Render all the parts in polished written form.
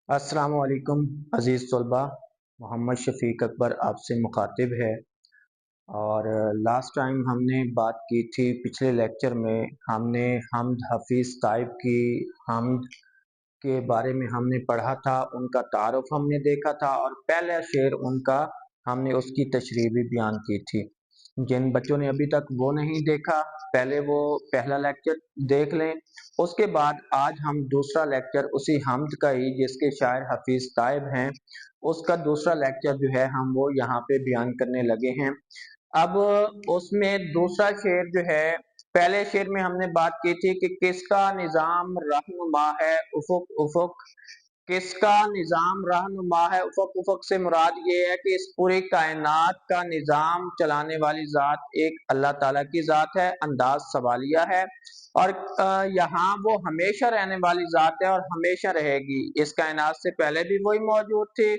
अस्सलाम वालेकुम अज़ीज़ तलबा। मोहम्मद शफीक अकबर आपसे मुखातिब है। और लास्ट टाइम हमने बात की थी, पिछले लेक्चर में हमने हमद हफीज़ ताइब की हमद के बारे में हमने पढ़ा था, उनका तारुफ हमने देखा था और पहला शेर उनका हमने उसकी तशरीह भी बयान की थी। जिन बच्चों ने अभी तक वो नहीं देखा, पहले वो पहला लेक्चर देख लें। उसके बाद आज हम दूसरा लेक्चर उसी हमद का ही, जिसके शायर हफीज ताइब हैं, उसका दूसरा लेक्चर जो है हम वो यहाँ पे बयान करने लगे हैं। अब उसमें दूसरा शेर जो है, पहले शेर में हमने बात की थी कि किसका निजाम रहनुमा है उफुक उफुक। किसका निजाम रहनुमा है उफक उफक से मुराद ये है कि इस पूरी कायनात का निजाम चलाने वाली जात एक अल्लाह ताला की जात है। अंदाज सवालिया है और यहाँ वो हमेशा रहने वाली जात है और हमेशा रहेगी। इस कायनात से पहले भी वही मौजूद थी,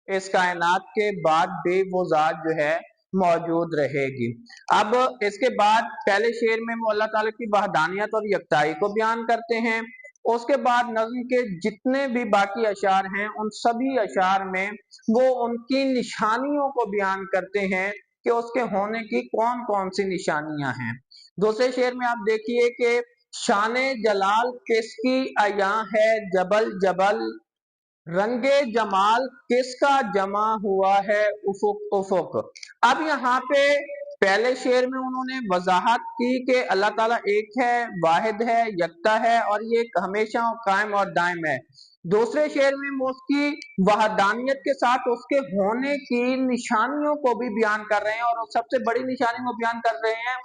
इस कायनात के बाद भी वो जात जो है मौजूद रहेगी। अब इसके बाद पहले शेर में वो अल्लाह ताला की वहदानियत और यकताई को बयान करते हैं। उसके बाद नज़्म के जितने भी बाकी अशार हैं, उन सभी अशार में वो उनकी निशानियों को बयान करते हैं कि उसके होने की कौन कौन सी निशानियां हैं। दूसरे शेर में आप देखिए कि शान जलाल किसकी अया है जबल जबल, रंगे जमाल किसका जमा हुआ है उफुक उफुक। अब यहाँ पे पहले शेर में उन्होंने वजाहत की कि अल्लाह ताला एक है, वाहिद है, यकता है और ये हमेशा कायम और दायम है। दूसरे शेर में वो उसकी वहदानियत के साथ उसके होने की निशानियों को भी बयान कर रहे हैं और सबसे बड़ी निशानी वो बयान कर रहे हैं,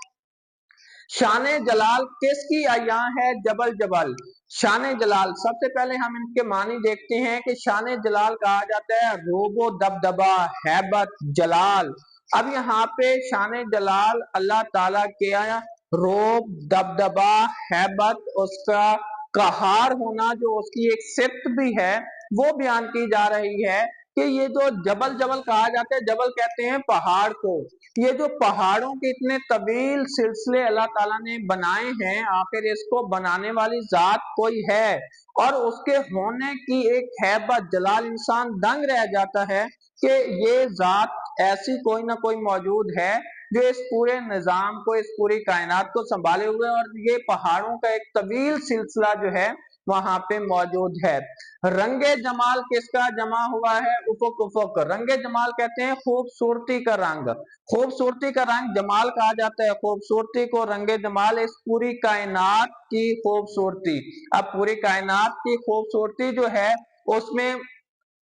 शान जलाल किसकी अया है जबल जबल। शान जलाल, सबसे पहले हम इनके मानी देखते हैं कि शान जलाल कहा जाता है रोबो दबदबा, हैबत, जलाल। अब यहाँ पे शान जलाल अल्लाह ताला के रोब, दबदबा, हैबत, उसका कहार होना जो उसकी एक सिफ्त भी है, वो बयान की जा रही है कि ये जो जबल जबल कहा जाता है, जबल कहते हैं पहाड़ को, ये जो पहाड़ों के इतने तवील सिलसिले अल्लाह ताला ने बनाए हैं, आखिर इसको बनाने वाली जात कोई है और उसके होने की एक हैबत, जलाल, इंसान दंग रह जाता है कि ये जात ऐसी कोई ना कोई मौजूद है जो इस पूरे निजाम को, इस पूरी कायनात को संभाले हुए, और ये पहाड़ों का एक तवील सिलसिला जो है वहां पे मौजूद है। रंगे जमाल किसका जमा हुआ है उफुक उफुक। रंगे जमाल कहते हैं खूबसूरती का रंग, खूबसूरती का रंग जमाल कहा जाता है खूबसूरती को। रंगे जमाल इस पूरी कायनात की खूबसूरती। अब पूरी कायनात की खूबसूरती जो है उसमें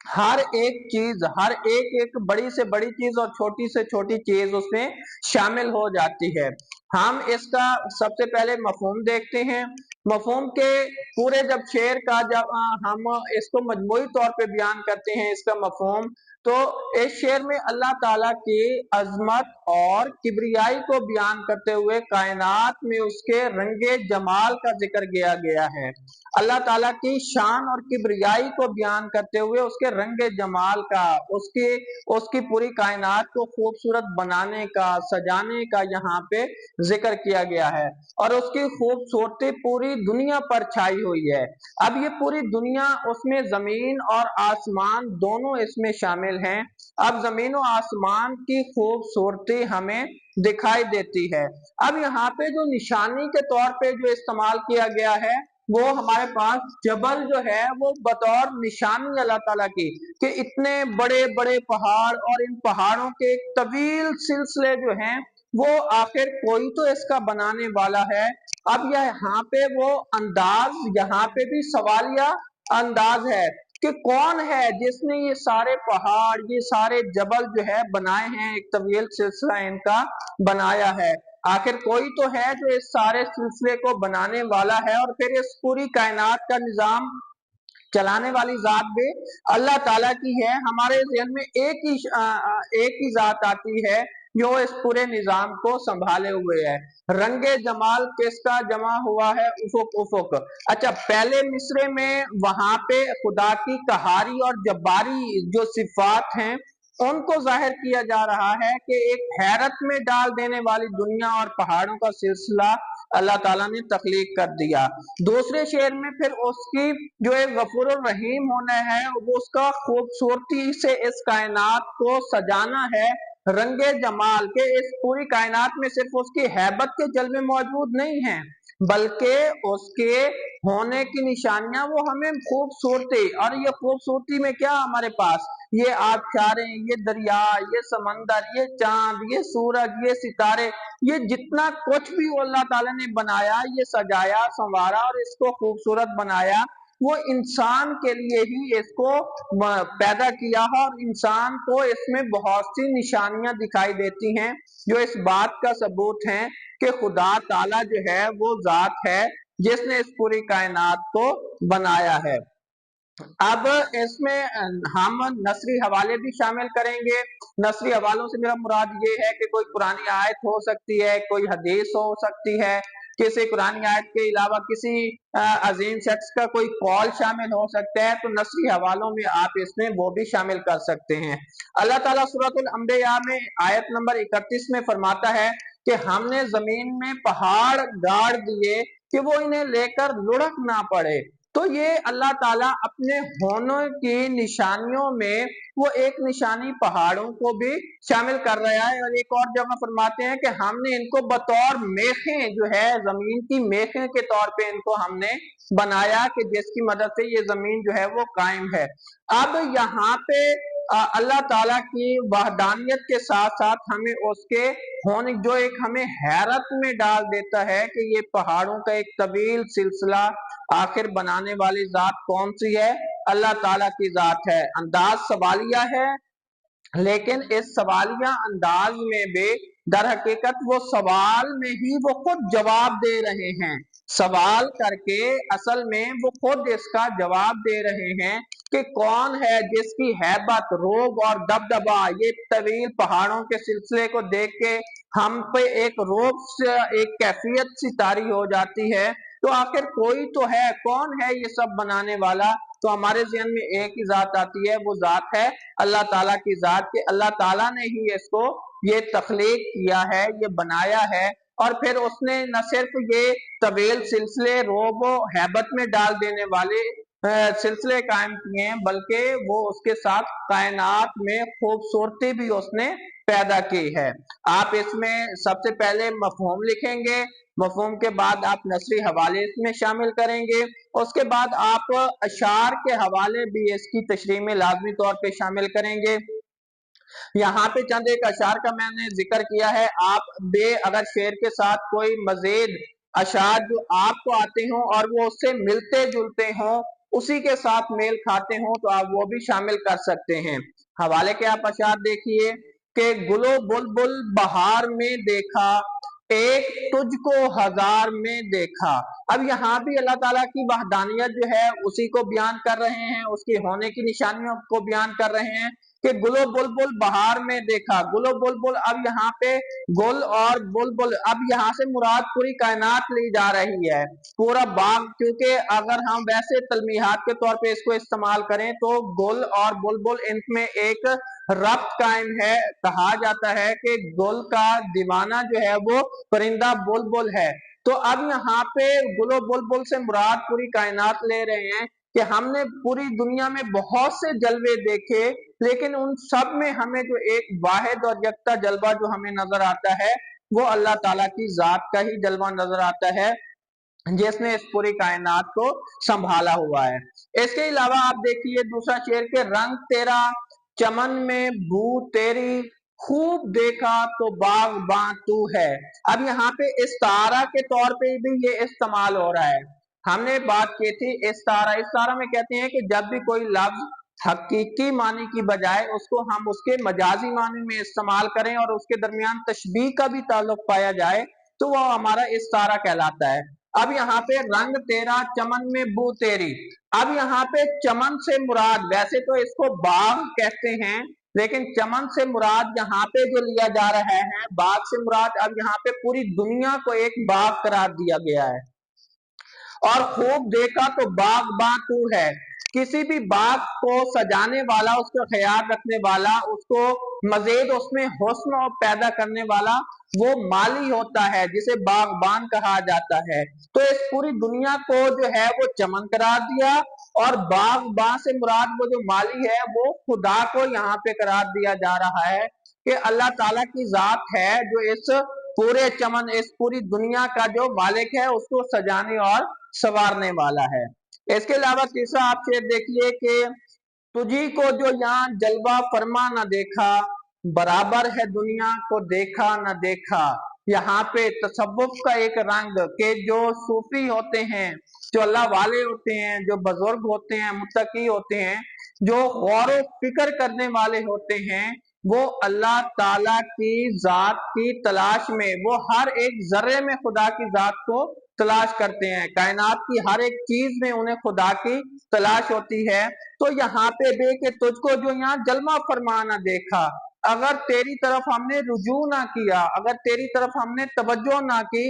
हर एक चीज, हर एक बड़ी से बड़ी चीज और छोटी से छोटी चीज उसमें शामिल हो जाती है। हम इसका सबसे पहले मफहूम देखते हैं। मफहूम के पूरे जब शेर का जब हम इसको मजमूई तौर पे बयान करते हैं इसका मफहूम, तो इस शेर में अल्लाह ताला की अजमत और किबरियाई को बयान करते हुए कायनात में उसके रंगे जमाल का जिक्र किया गया है। अल्लाह ताला की शान और किबरियाई को बयान करते हुए उसके रंगे जमाल का, उसकी उसकी पूरी कायनात को खूबसूरत बनाने का, सजाने का यहाँ पे जिक्र किया गया है और उसकी खूबसूरती पूरी दुनिया पर छाई हुई है। अब ये पूरी दुनिया, उसमें जमीन और आसमान दोनों इसमें शामिल हैं। अब जमीन और आसमान की खूबसूरती हमें दिखाई देती है। अब यहाँ पे जो निशानी के तौर पे जो इस्तेमाल किया गया है, वो हमारे पास जबल जो है वो बतौर निशानी अल्लाह ताला की कि इतने बड़े बड़े पहाड़ और इन पहाड़ों के तवील सिलसिले जो हैं, वो आखिर कोई तो इसका बनाने वाला है। अब यहाँ पे वो अंदाज, यहाँ पे भी सवालिया अंदाज है कि कौन है जिसने ये सारे पहाड़, ये सारे जबल जो है बनाए हैं, एक तवील सिलसिला इनका बनाया है। आखिर कोई तो है जो इस सारे सिलसिले को बनाने वाला है और फिर इस पूरी कायनात का निजाम चलाने वाली जात भी अल्लाह ताला की है। हमारे ज़हन में एक ही जात आती है जो इस पूरे निजाम को संभाले हुए है। रंगे जमाल किसका जमा हुआ है उफुक उफुक। अच्छा, पहले मिसरे में वहां पे खुदा की कहारी और जब्बारी जो सिफात हैं उनको जाहिर किया जा रहा है कि एक हैरत में डाल देने वाली दुनिया और पहाड़ों का सिलसिला اللہ تعالیٰ نے تخلیق کر دیا۔ دوسرے شعر میں پھر اس کی جو ایک غفور الرحیم ہونا ہے، وہ اس کا خوبصورتی سے اس کائنات کو سجانا ہے، رنگ جمال کے اس پوری کائنات میں صرف اس کی ہیبت کے جلوے موجود نہیں ہیں، بلکہ اس کے ہونے کی نشانیاں وہ ہمیں خوبصورتی، اور یہ خوبصورتی میں کیا ہمارے پاس یہ آبشاریں، یہ دریا، یہ سمندر، یہ چاند، یہ سورج، یہ ستارے، یہ جتنا کچھ بھی اللہ تعالیٰ نے بنایا، یہ سجایا سنوارا اور اس کو خوبصورت بنایا، وہ انسان کے لیے ہی اس کو پیدا کیا ہے، اور انسان کو اس میں بہت سی نشانیاں دکھائی دیتی ہیں جو اس بات کا ثبوت ہیں کہ خدا تعالیٰ جو ہے وہ ذات ہے جس نے اس پوری کائنات کو بنایا ہے۔ اب اس میں ہم نثری حوالے بھی شامل کریں گے۔ نثری حوالوں سے میرا مراد یہ ہے کہ کوئی قرآنی آیت ہو سکتی ہے، کوئی حدیث ہو سکتی ہے، کسی قرآنی آیت کے علاوہ کسی عظیم شخص کا کوئی قول شامل ہو سکتا ہے، تو نثری حوالوں میں آپ اس میں وہ بھی شامل کر سکتے ہیں۔ اللہ تعالیٰ سورۃ الانبیاء میں آیت نمبر 31 میں فرماتا ہے کہ ہم نے زمین میں پہاڑ گاڑ دیے کہ وہ انہیں لے کر لڑک نہ پڑے۔ تو یہ اللہ تعالیٰ اپنے ہونے کی نشانیوں میں وہ ایک نشانی پہاڑوں کو بھی شامل کر رہا ہے، اور ایک اور جگہ فرماتے ہیں کہ ہم نے ان کو بطور میخیں جو ہے زمین کی میخیں کے طور پہ ان کو ہم نے بنایا کہ جس کی مدد سے یہ زمین جو ہے وہ قائم ہے۔ اب یہاں پہ اللہ تعالیٰ کی وحدانیت کے ساتھ ساتھ ہمیں اس کے ہونے جو ایک ہمیں حیرت میں ڈال دیتا ہے کہ یہ پہاڑوں کا ایک طویل سلسلہ آخر بنانے والی ذات کون سی ہے؟ اللہ تعالیٰ کی ذات ہے۔ انداز سوالیہ ہے، لیکن اس سوالیہ انداز میں بھی در حقیقت وہ سوال میں ہی وہ خود جواب دے رہے ہیں، سوال کر کے اصل میں وہ خود اس کا جواب دے رہے ہیں کہ کون ہے جس کی ہیبت، روب اور دبدبا یہ طویل پہاڑوں کے سلسلے کو دیکھ کے ہم پہ ایک روب سے ایک کیفیت سی طاری ہو جاتی ہے، تو آخر کوئی تو ہے، کون ہے یہ سب بنانے والا؟ تو ہمارے ذہن میں ایک ہی ذات آتی ہے، وہ ذات ہے اللہ تعالیٰ کی ذات، کہ اللہ تعالیٰ نے ہی اس کو یہ تخلیق کیا ہے، یہ بنایا ہے، اور پھر اس نے نہ صرف یہ طویل سلسلے روب و ہیبت میں ڈال دینے والے سلسلے قائم کیے ہیں، بلکہ وہ اس کے ساتھ کائنات میں خوبصورتی بھی اس نے پیدا کی ہے۔ آپ اس میں سب سے پہلے مفہوم لکھیں گے، مفہوم کے بعد آپ نثری حوالے اس میں شامل کریں گے، اس کے بعد آپ اشعار کے حوالے بھی اس کی تشریح میں لازمی طور پہ شامل کریں گے۔ یہاں پہ چند ایک اشعار کا میں نے ذکر کیا ہے، آپ بے اگر شعر کے ساتھ کوئی مزید اشعار جو آپ کو آتے ہوں اور وہ اس سے ملتے جلتے ہوں، اسی کے ساتھ میل کھاتے ہوں، تو آپ وہ بھی شامل کر سکتے ہیں۔ حوالے کے آپ اشعار دیکھیے کہ گلو بلبل بہار میں دیکھا، ایک تجھ کو ہزار میں دیکھا۔ اب یہاں بھی اللہ تعالیٰ کی وحدانیت جو ہے اسی کو بیان کر رہے ہیں، اس کے ہونے کی نشانیوں کو بیان کر رہے ہیں کہ گلو بلبل بہار میں دیکھا۔ گلو بلبل، اب یہاں پہ گل اور بلبل، اب یہاں سے مراد پوری کائنات لی جا رہی ہے، پورا باغ، کیونکہ اگر ہم ویسے تلمیحات کے طور پہ اس کو استعمال کریں تو گل اور بلبل ان میں ایک ربط قائم ہے۔ کہا جاتا ہے کہ گل کا دیوانہ جو ہے وہ پرندہ بلبل ہے، تو اب یہاں پہ گل و بلبل سے مراد پوری کائنات لے رہے ہیں کہ ہم نے پوری دنیا میں بہت سے جلوے دیکھے، لیکن ان سب میں ہمیں جو ایک واحد اور یکتا جلوہ جو ہمیں نظر آتا ہے وہ اللہ تعالیٰ کی ذات کا ہی جلوہ نظر آتا ہے جس نے اس پوری کائنات کو سنبھالا ہوا ہے۔ اس کے علاوہ آپ دیکھیے دوسرا شعر کہ رنگ تیرا چمن میں بو تیری، خوب دیکھا تو باغباں تو ہے۔ اب یہاں پہ استعارہ کے طور پہ بھی یہ استعمال ہو رہا ہے۔ ہم نے بات کی تھی استعارہ، استعارہ میں کہتے ہیں کہ جب بھی کوئی لفظ حقیقی معنی کی بجائے اس کو ہم اس کے مجازی معنی میں استعمال کریں اور اس کے درمیان تشبیہ کا بھی تعلق پایا جائے تو وہ ہمارا استعارہ کہلاتا ہے۔ اب یہاں پہ رنگ تیرا چمن میں بو تیری، اب یہاں پہ چمن سے مراد، ویسے تو اس کو باغ کہتے ہیں لیکن چمن سے مراد یہاں پہ جو لیا جا رہا ہے، باغ سے مراد اب یہاں پہ پوری دنیا کو ایک باغ قرار دیا گیا ہے، اور خوب دیکھا تو باغباں تو ہے، किसी भी बाग को सजाने वाला, उसका ख्याल रखने वाला, उसको मजीद उसमें हुस्न पैदा करने वाला वो माली होता है, जिसे बागबान कहा जाता है। तो इस पूरी दुनिया को जो है वो चमन करार दिया, और बागबान से मुराद वो जो माली है वो खुदा को यहाँ पे करार दिया जा रहा है कि अल्लाह ताला की जात है जो इस पूरे चमन, इस पूरी दुनिया का जो मालिक है, उसको सजाने और संवारने वाला है। इसके अलावा तीसरा आप शेर देखिए कि तुझी को जो यहाँ जलवा फरमा न देखा, बराबर है दुनिया को देखा न देखा। यहाँ पे तसव्वुफ का एक रंग के जो सूफी होते हैं, जो अल्लाह वाले होते हैं, जो बुजुर्ग होते हैं, मुत्तकी होते हैं, जो गौर व फिक्र करने वाले होते हैं, वो अल्लाह ताला की जात की तलाश में, वो हर एक जर्रे में खुदा की जात को तलाश करते हैं। कायनात की हर एक चीज में उन्हें खुदा की तलाश होती है। तो यहाँ पे बे के तुझको जो यहाँ जलवा फरमाना देखा, अगर तेरी तरफ हमने रुजू ना किया, अगर तेरी तरफ हमने तवज्जो ना की,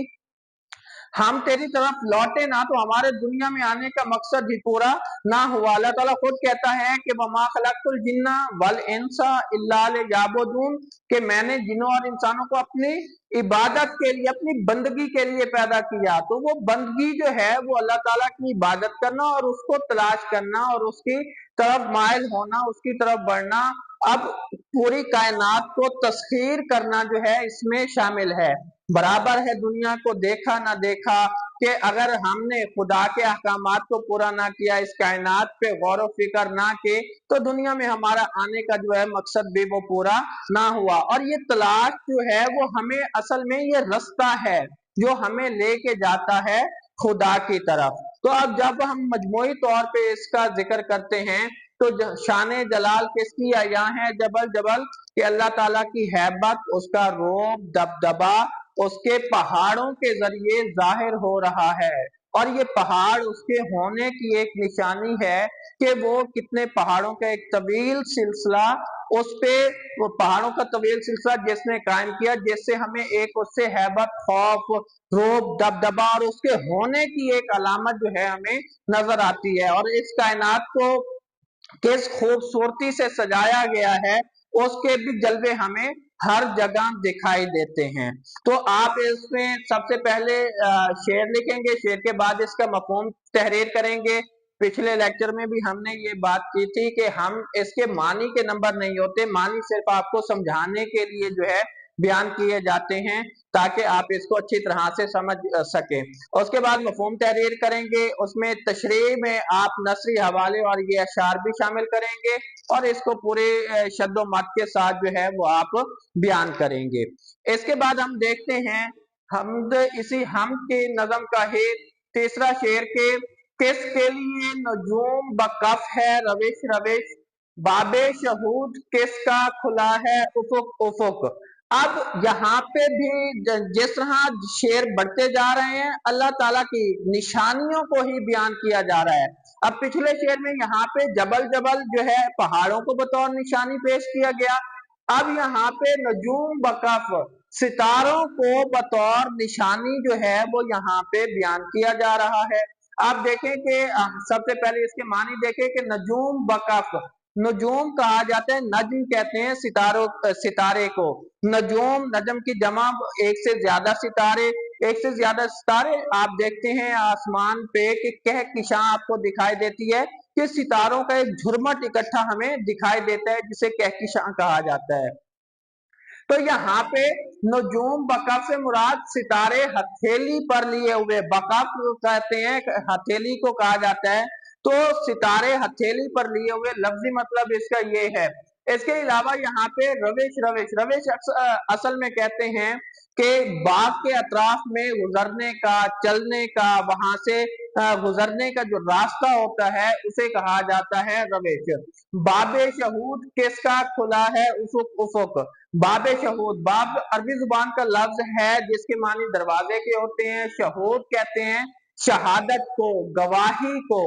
हम तेरी तरफ लौटे ना, तो हमारे दुनिया में आने का मकसद ही पूरा ना हुआ। अल्लाह ताला खुद कहता है कि वमा खलक़तुल जिन्ना वल इंसा इल्ला लियअबुदून, कि मैंने जिन्नों और इंसानों को अपनी इबादत के लिए, अपनी बंदगी के लिए पैदा किया। तो वो बंदगी जो है वो अल्लाह ताला की इबादत करना और उसको तलाश करना और उसकी तरफ माइल होना, उसकी तरफ बढ़ना, अब पूरी कायनात को तस्खीर करना जो है इसमें शामिल है। बराबर है दुनिया को देखा ना देखा, कि अगर हमने खुदा के अहकामात को पूरा ना किया, इस कायनात पे गौर व फिक्र ना के, तो दुनिया में हमारा आने का जो है मकसद भी वो पूरा ना हुआ। और ये तलाश जो है वो हमें असल में ये रास्ता है जो हमें लेके जाता है खुदा की तरफ। तो अब जब हम मजमूई तौर पे इसका जिक्र करते हैं, तो शान जलाल किसकी अया है जबल जबल, कि अल्लाह ताला की हैबत, उसका रोब दबदबा उसके पहाड़ों के जरिए जाहिर हो रहा है। और ये पहाड़ उसके होने की एक निशानी है कि वो कितने पहाड़ों का एक तवील सिलसिला, उस पे वो पहाड़ों का तवील सिलसिला जिसने कायम किया, जिससे हमें एक उससे हैबत, खौफ, रोब दबदबा और उसके होने की एक अलामत जो है हमें नजर आती है। और इस कायनात को किस खूबसूरती से सजाया गया है, उसके भी जलवे हमें हर जगह दिखाई देते हैं। तो आप इसमें सबसे पहले शेर लिखेंगे, शेर के बाद इसका मफहूम तहरीर करेंगे। पिछले लेक्चर में भी हमने ये बात की थी कि हम इसके मानी के नंबर नहीं होते, मानी सिर्फ आपको समझाने के लिए जो है बयान किए जाते हैं, ताकि आप इसको अच्छी तरह से समझ सकें। उसके बाद मफहूम तहरीर करेंगे, उसमें तशरीह में आप नसरी हवाले और ये अशार भी शामिल करेंगे, और इसको पूरे शब्दों मत के साथ जो है वो आप बयान करेंगे। इसके बाद हम देखते हैं हमद, इसी हम के नज़म का है तीसरा शेर के, किसके लिए नजूम बकफ है रविश रविश, बाबे शहूद किसका खुला है उफुक उफुक। अब यहाँ पे भी जिस तरह शेर बढ़ते जा रहे हैं, अल्लाह ताला की निशानियों को ही बयान किया जा रहा है। अब पिछले शेर में यहाँ पे जबल जबल जो है पहाड़ों को बतौर निशानी पेश किया गया, अब यहाँ पे नजूम बकफ, सितारों को बतौर निशानी जो है वो यहाँ पे बयान किया जा रहा है। आप देखें कि सबसे पहले इसके मानी देखें कि नजूम बकफ, नजूम कहा जाता है, नज्म कहते हैं सितारों, सितारे को। नजूम, नजम की जमा, एक से ज्यादा सितारे, एक से ज्यादा सितारे आप देखते हैं आसमान पे कि कहकशां आपको दिखाई देती है, कि सितारों का एक झुरमट इकट्ठा हमें दिखाई देता है, जिसे कहकशां कहा जाता है। तो यहाँ पे नजूम बकफ से मुराद सितारे हथेली पर लिए हुए, बकफ कहते हैं हथेली को कहा जाता है, तो सितारे हथेली पर लिए हुए, लफ्जी मतलब इसका ये है। इसके अलावा यहाँ पे रविश रविश रविश असल में कहते हैं कि बाग के अतराफ में गुजरने का, चलने का, वहां से गुजरने का जो रास्ता होता है उसे कहा जाता है रविश। बाबे शहूद किसका खुला है उफुक उफुक, बाब शहूद, बाब अरबी जुबान का लफ्ज है जिसके मानी दरवाजे के होते हैं, शहूद कहते हैं शहादत को, गवाही को।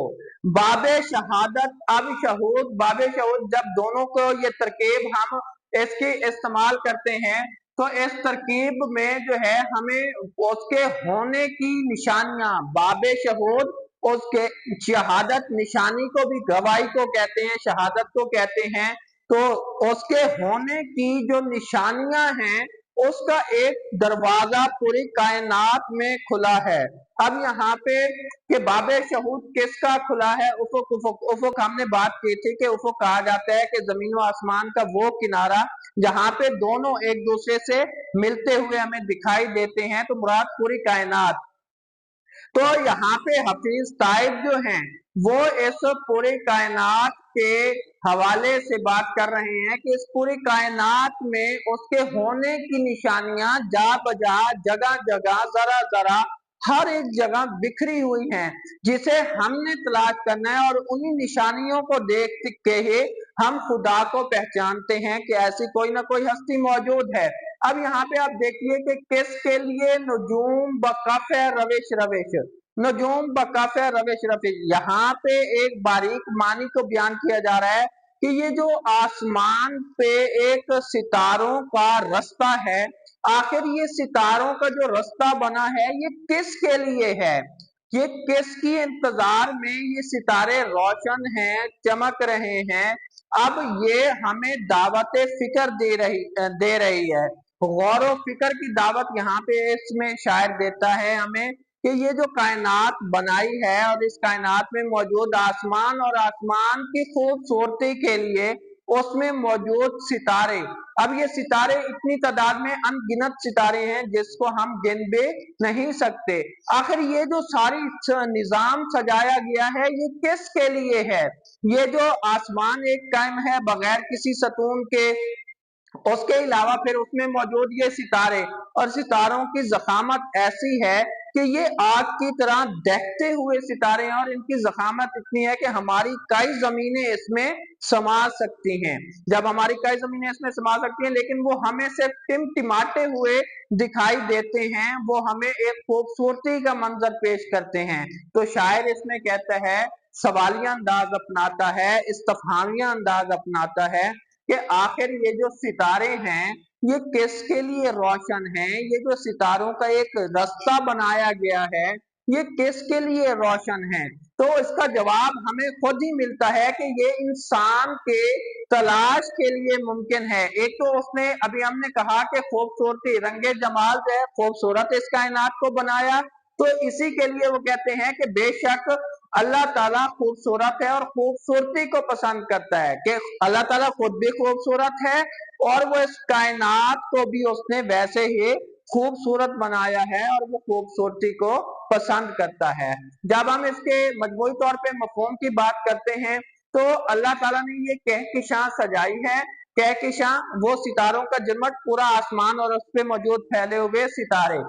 बाबे शहादत, अब शहूद, बाबे शहूद, जब दोनों को ये तरकीब हम इसकी इस्तेमाल करते हैं, तो इस तरकीब में जो है हमें उसके होने की निशानियां, बाबे शहूद اس کے शहादत निशानी को भी गवाही को कहते हैं, शहादत को कहते हैं। तो उसके होने की जो निशानियां हैं उसका एक दरवाजा पूरी कायनात में खुला है। अब यहाँ पे कि बाबे शहूद किसका खुला है? उफुक उफुक उफुक हमने बात की थी कि उफुक कहा जाता है कि जमीन व आसमान का वो किनारा जहां पे दोनों एक दूसरे से मिलते हुए हमें दिखाई देते हैं, तो मुराद पूरी कायनात। तो यहाँ पे हफीज ताइब जो हैं वो इस पूरी कायनात के हवाले से बात कर रहे हैं कि इस पूरी कायनात में उसके होने की निशानियां जा बजा जगह जगह जरा जरा हर एक जगह बिखरी हुई हैं, जिसे हमने तलाश करना है और उन्हीं निशानियों को देख के ही हम खुदा को पहचानते हैं कि ऐसी कोई ना कोई हस्ती मौजूद है। अब यहाँ पे आप देखिए कि किसके लिए नुजूम बकफ है रविश रविश, नजूम बकफ है रविश रविश। यहाँ पे एक बारीक मानी को बयान किया जा रहा है कि ये जो आसमान पे एक सितारों का रास्ता है, आखिर ये सितारों का जो रास्ता बना है ये किसके लिए है? ये किसकी इंतजार में ये सितारे रोशन हैं, चमक रहे हैं? अब ये हमें दावत फिक्र दे रही है, गौर व फिक्र की दावत यहाँ पे इसमें शायर देता है हमें कि ये जो कायनात बनाई है और इस कायनात में मौजूद आसमान और आसमान की खूबसूरती के लिए उसमें मौजूद सितारे, अब ये सितारे इतनी तादाद में अनगिनत सितारे हैं जिसको हम गिन भी नहीं सकते। आखिर ये जो सारी निजाम सजाया गया है ये किसके लिए है? ये जो आसमान एक कायम है बगैर किसी सतून के, उसके अलावा फिर उसमें मौजूद ये सितारे, और सितारों की ज़खामत ऐसी है कि ये आग की तरह दहकते हुए सितारे हैं और इनकी ज़खामत इतनी है कि हमारी कई ज़मीनें इसमें समा सकती हैं। जब हमारी कई ज़मीनें इसमें समा सकती हैं लेकिन वो हमें सिर्फ टिमटिमाते हुए दिखाई देते हैं, वो हमें एक खूबसूरती का मंजर पेश करते हैं। तो शायर इसमें कहता है, सवालिया अंदाज अपनाता है, इस्तफहामिया अंदाज अपनाता है कि आखिर ये जो सितारे हैं ये किसके लिए रोशन हैं? ये जो सितारों का एक रास्ता बनाया गया है ये किसके लिए रोशन है? तो इसका जवाब हमें खुद ही मिलता है कि ये इंसान के तलाश के लिए मुमकिन है। एक तो उसने अभी हमने कहा कि खूबसूरती रंगे जमाल जो है खूबसूरत इस कायनात को बनाया, तो इसी के लिए वो कहते हैं कि बेशक अल्लाह ताला खूबसूरत है और खूबसूरती को पसंद करता है, कि अल्लाह ताला खुद भी खूबसूरत है और वो इस कायनात को भी उसने वैसे ही खूबसूरत बनाया है और वो खूबसूरती को पसंद करता है। जब हम इसके मजमूई तौर पे मफहूम की बात करते हैं तो अल्लाह ताला ने ये कहकशां सजाई है। कहकशां वो सितारों का जमट, पूरा आसमान और उस पे मौजूद फैले हुए सितारे,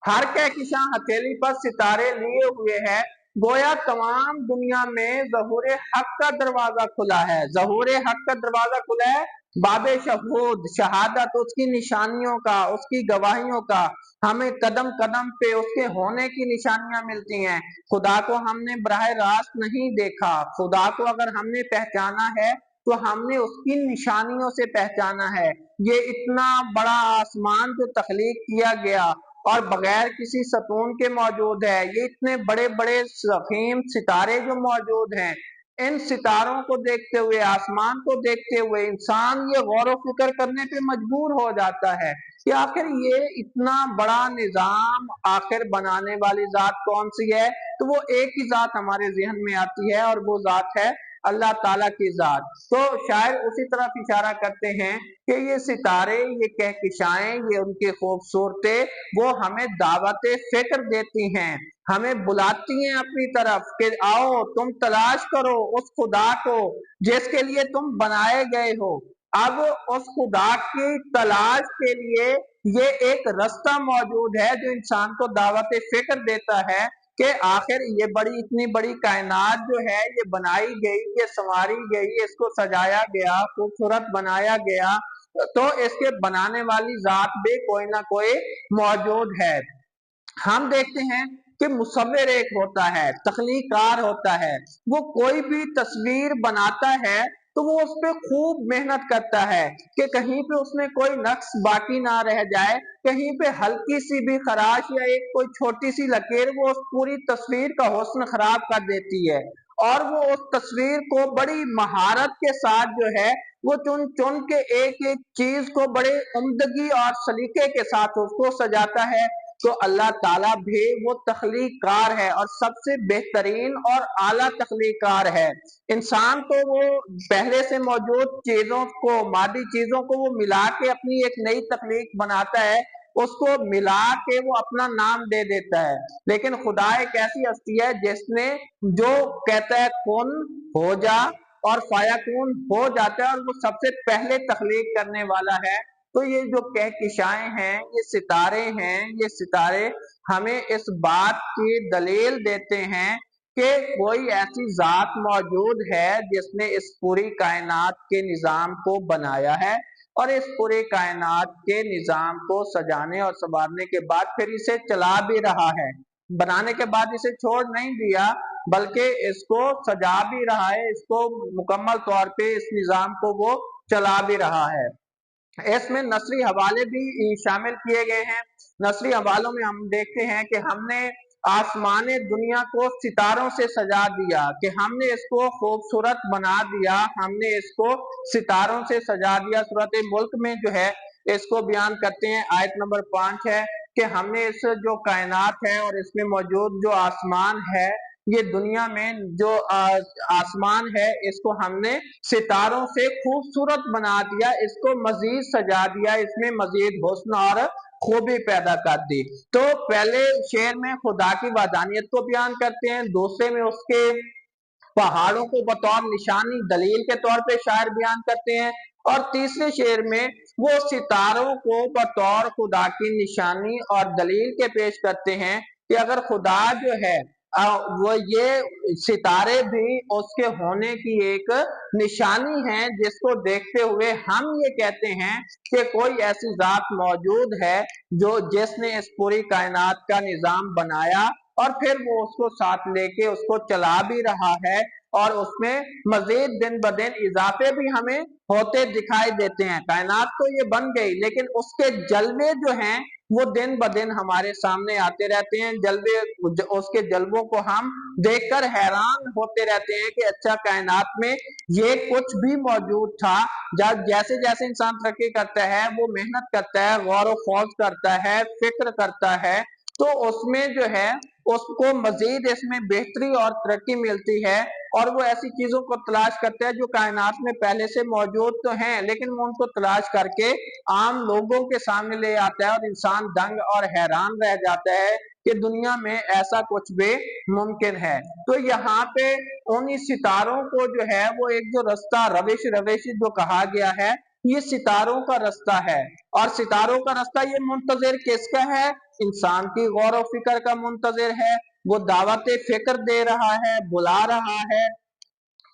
हर कहकशां हथेली पर सितारे लिए हुए है, गोया तमाम दुनिया में ज़हूर हक का दरवाजा खुला है। ज़हूर हक का दरवाजा खुला है, बाबे शहूद शहादत उसकी निशानियों का, उसकी गवाहियों का, हमें कदम कदम पे उसके होने की निशानियां मिलती हैं। खुदा को हमने बराह रास्त नहीं देखा, खुदा को अगर हमने पहचाना है तो हमने उसकी निशानियों से पहचाना है। ये इतना बड़ा आसमान जो तख्लीक किया गया और बगैर किसी सतून के मौजूद है, ये इतने बड़े बड़े सफीम सितारे जो मौजूद हैं, इन सितारों को देखते हुए, आसमान को देखते हुए इंसान ये गौर व फिक्र करने पे मजबूर हो जाता है कि आखिर ये इतना बड़ा निजाम आखिर बनाने वाली जात कौन सी है? तो वो एक ही जात हमारे जहन में आती है और वो जात है अल्लाह ताला की जात। तो शायर उसी तरफ इशारा करते हैं कि ये सितारे, ये कहकशाएं, ये उनकी खूबसूरती वो हमें दावत फिक्र देती हैं, हमें बुलाती हैं अपनी तरफ कि आओ तुम तलाश करो उस खुदा को जिसके लिए तुम बनाए गए हो। अब उस खुदा की तलाश के लिए ये एक रास्ता मौजूद है जो इंसान को दावत फिक्र देता है कि आखिर ये बड़ी इतनी बड़ी कायनात जो है ये बनाई गई, ये संवारी गई, इसको सजाया गया, खूबसूरत बनाया गया, तो इसके बनाने वाली जात भी कोई ना कोई मौजूद है। हम देखते हैं कि मुसव्विर एक होता है, तख्लीकार होता है, वो कोई भी तस्वीर बनाता है تو وہ اس پہ خوب محنت کرتا ہے کہ کہیں پہ اس میں کوئی نقص باقی نہ رہ جائے، کہیں پہ ہلکی سی بھی خراش یا ایک کوئی چھوٹی سی لکیر وہ اس پوری تصویر کا حسن خراب کر دیتی ہے، اور وہ اس تصویر کو بڑی مہارت کے ساتھ جو ہے وہ چن چن کے ایک ایک چیز کو بڑے عمدگی اور سلیقے کے ساتھ اس کو سجاتا ہے۔ تو اللہ تعالیٰ بھی وہ تخلیق کار ہے اور سب سے بہترین اور اعلیٰ تخلیق کار ہے۔ انسان تو وہ پہلے سے موجود چیزوں کو، مادی چیزوں کو وہ ملا کے اپنی ایک نئی تخلیق بناتا ہے، اس کو ملا کے وہ اپنا نام دے دیتا ہے، لیکن خدا ایک ایسی ہستی ہے جس نے جو کہتا ہے کن ہو جا اور فیکون ہو جاتا ہے، اور وہ سب سے پہلے تخلیق کرنے والا ہے۔ تو یہ جو کہکشائیں ہیں، یہ ستارے ہیں، یہ ستارے ہمیں اس بات کی دلیل دیتے ہیں کہ کوئی ایسی ذات موجود ہے جس نے اس پوری کائنات کے نظام کو بنایا ہے، اور اس پوری کائنات کے نظام کو سجانے اور سنوارنے کے بعد پھر اسے چلا بھی رہا ہے۔ بنانے کے بعد اسے چھوڑ نہیں دیا بلکہ اس کو سجا بھی رہا ہے، اس کو مکمل طور پہ اس نظام کو وہ چلا بھی رہا ہے۔ اس میں نثری حوالے بھی شامل کیے گئے ہیں۔ نثری حوالوں میں ہم دیکھتے ہیں کہ ہم نے آسمان دنیا کو ستاروں سے سجا دیا، کہ ہم نے اس کو خوبصورت بنا دیا، ہم نے اس کو ستاروں سے سجا دیا۔ سورۃ ملک میں جو ہے اس کو بیان کرتے ہیں، آیت نمبر 5 ہے کہ ہم نے اس جو کائنات ہے اور اس میں موجود جو آسمان ہے، یہ دنیا میں جو آسمان ہے اس کو ہم نے ستاروں سے خوبصورت بنا دیا، اس کو مزید سجا دیا، اس میں مزید حسن اور خوبی پیدا کر دی۔ تو پہلے شعر میں خدا کی وحدانیت کو بیان کرتے ہیں، دوسرے میں اس کے پہاڑوں کو بطور نشانی دلیل کے طور پہ شاعر بیان کرتے ہیں، اور تیسرے شعر میں وہ ستاروں کو بطور خدا کی نشانی اور دلیل کے پیش کرتے ہیں کہ اگر خدا جو ہے وہ یہ ستارے بھی اس کے ہونے کی ایک نشانی ہیں، جس کو دیکھتے ہوئے ہم یہ کہتے ہیں کہ کوئی ایسی ذات موجود ہے جو جس نے اس پوری کائنات کا نظام بنایا اور پھر وہ اس کو ساتھ لے کے اس کو چلا بھی رہا ہے، اور اس میں مزید دن بدن اضافے بھی ہمیں ہوتے دکھائی دیتے ہیں۔ کائنات تو یہ بن گئی لیکن اس کے جلوے جو ہیں وہ دن بدن ہمارے سامنے آتے رہتے ہیں، جلوے اس کے جلووں کو ہم دیکھ کر حیران ہوتے رہتے ہیں کہ اچھا کائنات میں یہ کچھ بھی موجود تھا۔ جب جیسے جیسے انسان ترقی کرتا ہے، وہ محنت کرتا ہے، غور و خوض کرتا ہے، فکر کرتا ہے، تو اس میں جو ہے اس کو مزید اس میں بہتری اور ترقی ملتی ہے، اور وہ ایسی چیزوں کو تلاش کرتا ہے جو کائنات میں پہلے سے موجود تو ہیں لیکن وہ ان کو تلاش کر کے عام لوگوں کے سامنے لے آتا ہے، اور انسان دنگ اور حیران رہ جاتا ہے کہ دنیا میں ایسا کچھ بھی ممکن ہے۔ تو یہاں پہ انہی ستاروں کو جو ہے وہ ایک جو رستہ روش جو کہا گیا ہے، یہ ستاروں کا رستہ ہے، اور ستاروں کا رستہ یہ منتظر کس کا ہے؟ انسان کی غور و فکر کا منتظر ہے۔ وہ دعوت فکر دے رہا ہے، بلا رہا ہے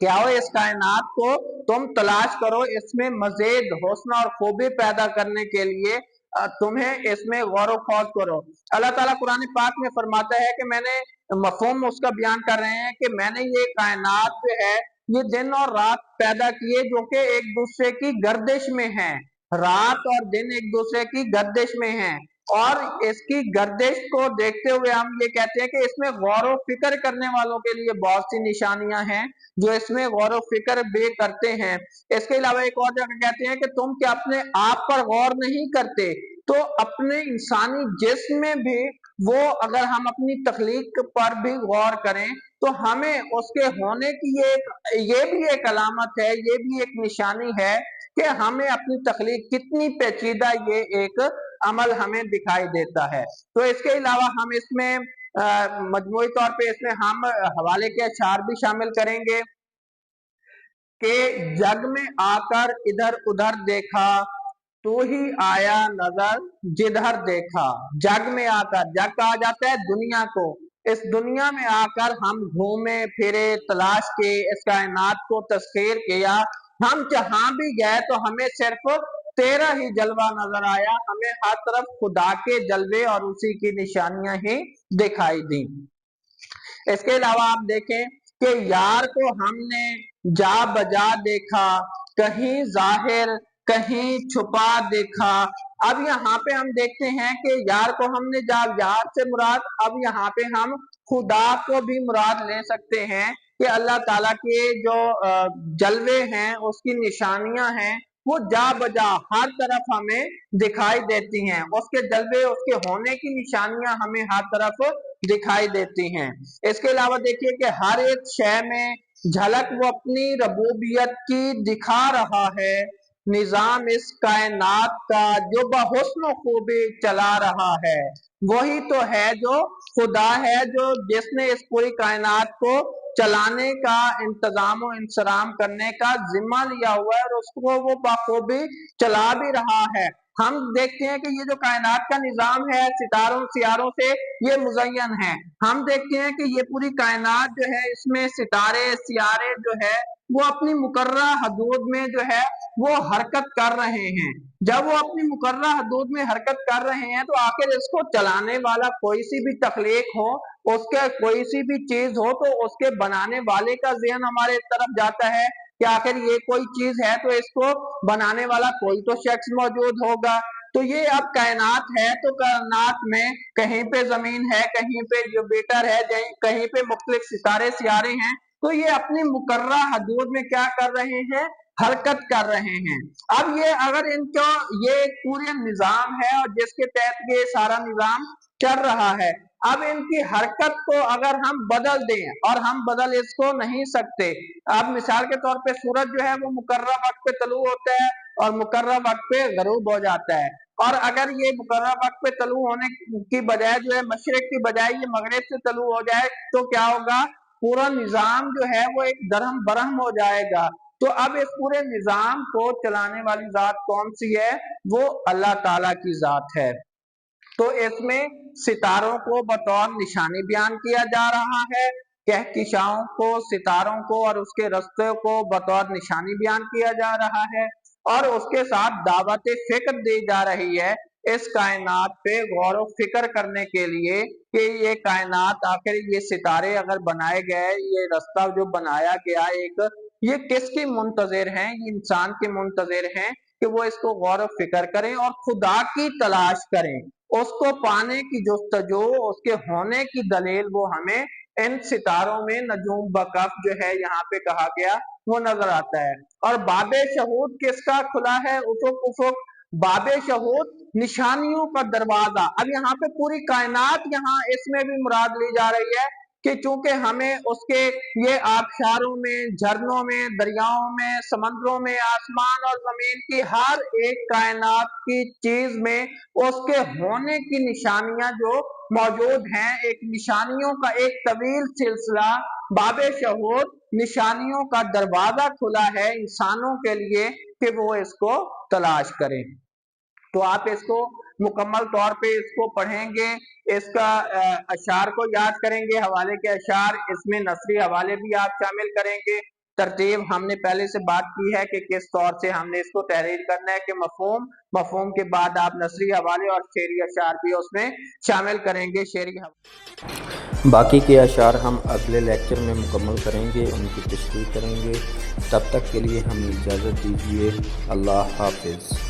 کہ آؤ اس کائنات کو تم تلاش کرو، اس میں مزید حسن اور خوبی پیدا کرنے کے لیے تمہیں اس میں غور و خوض کرو۔ اللہ تعالیٰ قرآن پاک میں فرماتا ہے کہ میں نے مفہوم اس کا بیان کر رہے ہیں کہ میں نے یہ کائنات جو ہے یہ دن اور رات پیدا کیے جو کہ ایک دوسرے کی گردش میں ہیں، رات اور دن ایک دوسرے کی گردش میں ہیں، اور اس کی گردش کو دیکھتے ہوئے ہم یہ کہتے ہیں کہ اس میں غور و فکر کرنے والوں کے لیے بہت سی نشانیاں ہیں جو اس میں غور و فکر بھی کرتے ہیں۔ اس کے علاوہ ایک اور جگہ کہتے ہیں کہ تم کیا اپنے آپ پر غور نہیں کرتے؟ تو اپنے انسانی جسم میں بھی وہ اگر ہم اپنی تخلیق پر بھی غور کریں تو ہمیں اس کے ہونے کی یہ بھی ایک علامت ہے، یہ بھی ایک نشانی ہے کہ ہمیں اپنی تخلیق کتنی پیچیدہ یہ ایک عمل ہمیں دکھائی دیتا ہے۔ تو اس کے علاوہ ہم اس میں مجموعی طور پہ اس میں ہم حوالے کے اشعار بھی شامل کریں گے کہ جگ میں آ کر ادھر ادھر دیکھا، تو ہی آیا نظر جدھر دیکھا۔ جگ میں آ کر، جگ کہا جاتا ہے دنیا کو، اس دنیا میں آ کر ہم گھومے پھرے، تلاش کے اس کائنات کو تسخیر کیا، ہم جہاں بھی گئے تو ہمیں صرف تیرا ہی جلوہ نظر آیا، ہمیں ہر طرف خدا کے جلوے اور اسی کی نشانیاں ہی دکھائی دیں۔ اس کے علاوہ آپ دیکھیں کہ یار کو ہم نے जा बजा देखा, कहीं जाहिर कहीं छुपा देखा। अब यहाँ पे हम देखते हैं कि यार को हमने जब यार से मुराद, अब यहाँ पे हम खुदा को भी मुराद ले सकते हैं कि अल्लाह ताला के जो जलवे हैं, उसकी निशानियां हैं, वो जा बजा हर तरफ हमें दिखाई देती हैं। उसके जलवे, उसके होने की निशानियां हमें हर तरफ दिखाई देती हैं। इसके अलावा देखिए कि हर एक शय में झलक वो अपनी रबूबियत की दिखा रहा है। निजाम इस कायनात का जो बहुस्न खूबी चला रहा है, वही तो है जो खुदा है, जो जिसने इस पूरी कायनात को चलाने का, इंतजाम और इंसराम करने का जिम्मा लिया हुआ है, और उसको वो बखूबी चला भी रहा है। हम देखते हैं कि ये जो कायनात का निजाम है, सितारों सियारों से ये मुज़य्यन है। हम देखते हैं कि ये पूरी कायनात जो है, इसमें सितारे सियारे जो है, वो अपनी मुकर्रर हदूद में जो है वो हरकत कर रहे हैं। जब वो अपनी मुकर्रर हदूद में हरकत कर रहे हैं, तो आखिर इसको चलाने वाला कोई सी भी तख्लीक हो, उसके कोई सी भी चीज हो, तो उसके बनाने वाले का ज़हन हमारे तरफ जाता है कि आखिर ये कोई चीज है तो इसको बनाने वाला कोई तो शख्स मौजूद होगा। तो ये अब कायनात है, तो कायनात में कहीं पे जमीन है, कहीं पे जुपिटर है, कहीं पे मुख्तलिफ सितारे सियारे हैं। तो ये अपनी मुकर्रर हदूद में क्या कर रहे हैं, हरकत कर रहे हैं। अब ये अगर इनको ये पूरे निजाम है और जिसके तहत ये सारा निजाम चल रहा है, अब इनकी हरकत को अगर हम बदल दें, और हम बदल इसको नहीं सकते। अब मिसाल के तौर पे सूरज जो है वो मुकर्रर वक्त पे तलू होता है और मुकर्रर वक्त पे गरूब हो जाता है, और अगर ये मुकर्रर वक्त पे तलू होने की बजाय जो है मशरिक की बजाय ये मगरिब से तलू हो जाए, तो क्या होगा, पूरा निजाम जो है वो एक दरहम बरहम हो जाएगा। तो अब इस पूरे निजाम को चलाने वाली जात कौन सी है, वो अल्लाह ताला की जात है। तो इसमें सितारों को बतौर निशानी बयान किया जा रहा है, कहकशाओं को, सितारों को और उसके रस्ते को बतौर निशानी बयान किया जा रहा है, और उसके साथ दावत फिक्र दी जा रही है इस कायनात पे गौर फिक्र करने के लिए कि ये कायनात, आखिर ये सितारे अगर बनाए गए, ये रास्ता जो बनाया गया एक, ये किसकी मुंतजिर हैं, ये इंसान के मुंतजिर हैं कि वो इसको गौर फिक्र करें और खुदा की तलाश करें। उसको पाने की जुस्तजू, उसके होने की दलील वो हमें इन सितारों में नजूम बकफ जो है यहाँ पे कहा गया वो नजर आता है। और बाबे शहूद किसका खुला है, उफुक उफुक, बाबे शहूद निशानियों का दरवाजा। अब यहाँ पे पूरी कायनात यहाँ इसमें भी मुराद ली जा रही है कि चूंकि हमें उसके ये आबशारों में, झरनों में, दरियाओं में, समंदरों में, आसमान और जमीन की हर एक कायनात की चीज में उसके होने की निशानियां जो मौजूद हैं, एक निशानियों का एक तवील सिलसिला, बाबे शहूद निशानियों का दरवाजा खुला है इंसानों के लिए कि वो इसको तलाश करें। तो आप इसको मुकम्मल तौर पे इसको पढ़ेंगे, इसका अशार को याद करेंगे, हवाले के अशार, इसमें नसरी हवाले भी आप शामिल करेंगे। तरतीब हमने पहले से बात की है कि किस तौर से हमने इसको तहरीर करना है कि मफहूम, मफहूम के बाद आप नसरी हवाले और शेरी अशार भी उसमें शामिल करेंगे। शेरी बाकी के अशार हम अगले लेक्चर में मुकम्मल करेंगे, उनकी तशरीह करेंगे। तब तक के लिए हमें इजाज़त दीजिए। अल्लाह हाफिज़।